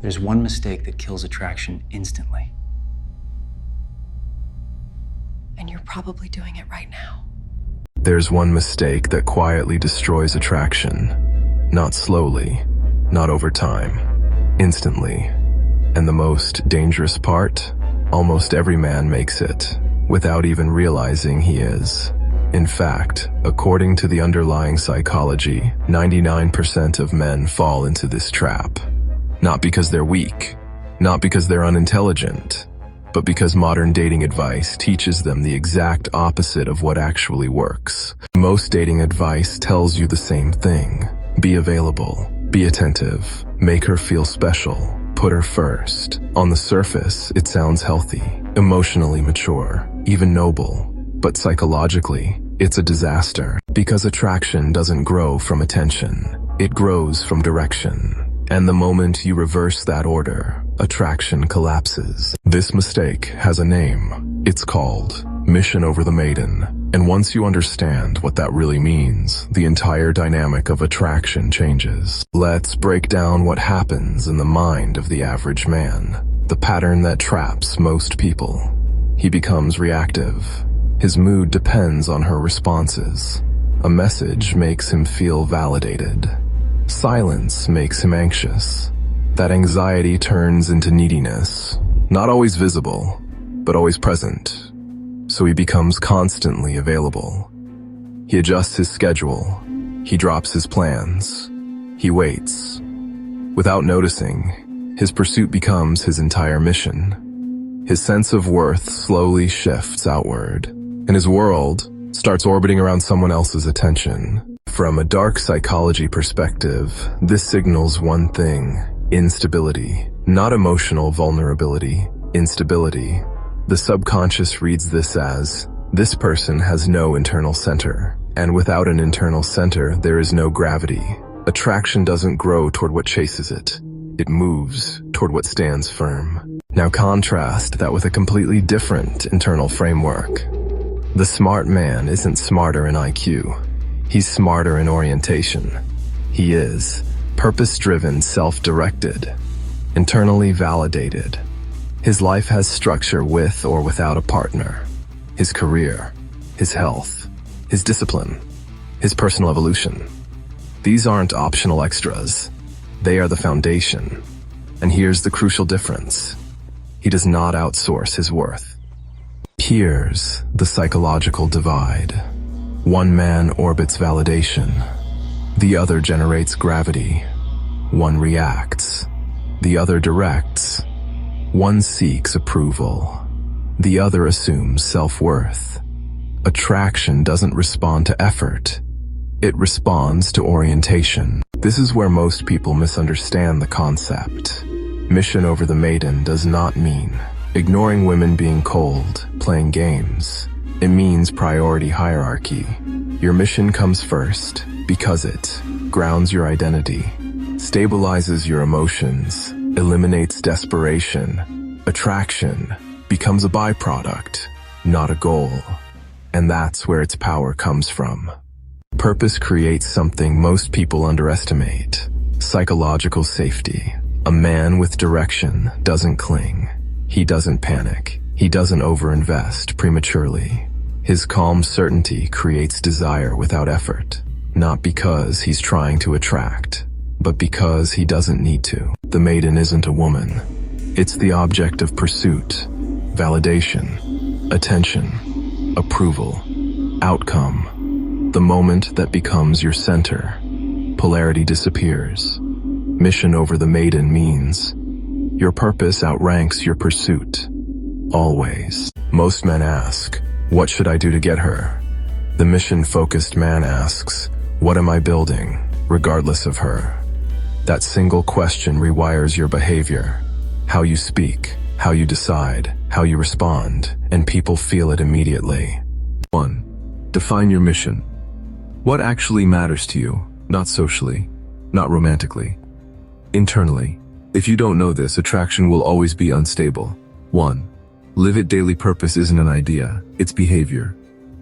There's one mistake that kills attraction instantly. And you're probably doing it right now. There's one mistake that quietly destroys attraction. Not slowly, not over time, instantly. And the most dangerous part? Almost every man makes it, without even realizing he is. In fact, according to the underlying psychology, 99% of men fall into this trap. Not because they're weak, not because they're unintelligent, but because modern dating advice teaches them the exact opposite of what actually works. Most dating advice tells you the same thing. Be available, be attentive, make her feel special, put her first. On the surface, it sounds healthy, emotionally mature, even noble. But psychologically, it's a disaster. Because attraction doesn't grow from attention, it grows from direction. And the moment you reverse that order, attraction collapses. This mistake has a name. It's called mission over the maiden. And once you understand what that really means, the entire dynamic of attraction changes. Let's break down what happens in the mind of the average man. The pattern that traps most people. He becomes reactive. His mood depends on her responses. A message makes him feel validated. Silence makes him anxious. That anxiety turns into neediness, not always visible, but always present. So he becomes constantly available. He adjusts his schedule. He drops his plans. He waits. Without noticing, his pursuit becomes his entire mission. His sense of worth slowly shifts outward, and his world starts orbiting around someone else's attention. From a dark psychology perspective, this signals one thing: instability. Not emotional vulnerability, instability. The subconscious reads this as, this person has no internal center, and without an internal center, there is no gravity. Attraction doesn't grow toward what chases it. It moves toward what stands firm. Now contrast that with a completely different internal framework. The smart man isn't smarter in IQ. He's smarter in orientation. He is purpose-driven, self-directed, internally validated. His life has structure with or without a partner. His career, his health, his discipline, his personal evolution. These aren't optional extras. They are the foundation. And here's the crucial difference. He does not outsource his worth. Here's the psychological divide. One man orbits validation. The other generates gravity. One reacts. The other directs. One seeks approval. The other assumes self-worth. Attraction doesn't respond to effort. It responds to orientation. This is where most people misunderstand the concept. Mission over the maiden does not mean ignoring women, being cold, playing games. It means priority hierarchy. Your mission comes first because it grounds your identity, stabilizes your emotions, eliminates desperation. Attraction becomes a byproduct, not a goal. And that's where its power comes from. Purpose creates something most people underestimate: psychological safety. A man with direction doesn't cling. He doesn't panic. He doesn't overinvest prematurely. His calm certainty creates desire without effort, not because he's trying to attract, but because he doesn't need to. The maiden isn't a woman. It's the object of pursuit, validation, attention, approval, outcome. The moment that becomes your center, polarity disappears. Mission over the maiden means your purpose outranks your pursuit. Always. Most men ask, what should I do to get her? The mission-focused man asks, what am I building, regardless of her? That single question rewires your behavior, how you speak, how you decide, how you respond, and people feel it immediately. 1. Define your mission. What actually matters to you, not socially, not romantically, internally. If you don't know this, attraction will always be unstable. 1. Live it daily. Purpose isn't an idea, it's behavior.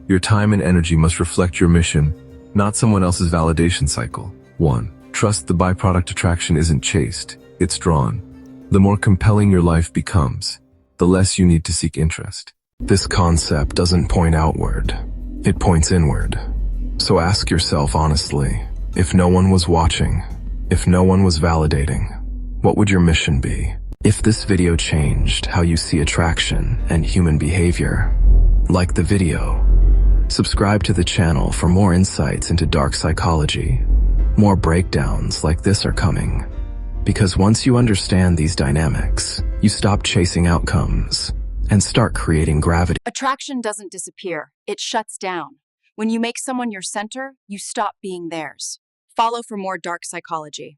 Your time and energy must reflect your mission, not someone else's validation cycle. 1. Trust the byproduct. Attraction isn't chased, it's drawn. The more compelling your life becomes, the less you need to seek interest. This concept doesn't point outward, it points inward. So ask yourself honestly, if no one was watching, if no one was validating, what would your mission be? If this video changed how you see attraction and human behavior, like the video. Subscribe to the channel for more insights into dark psychology. More breakdowns like this are coming. Because once you understand these dynamics, you stop chasing outcomes and start creating gravity. Attraction doesn't disappear, it shuts down. When you make someone your center, you stop being theirs. Follow for more dark psychology.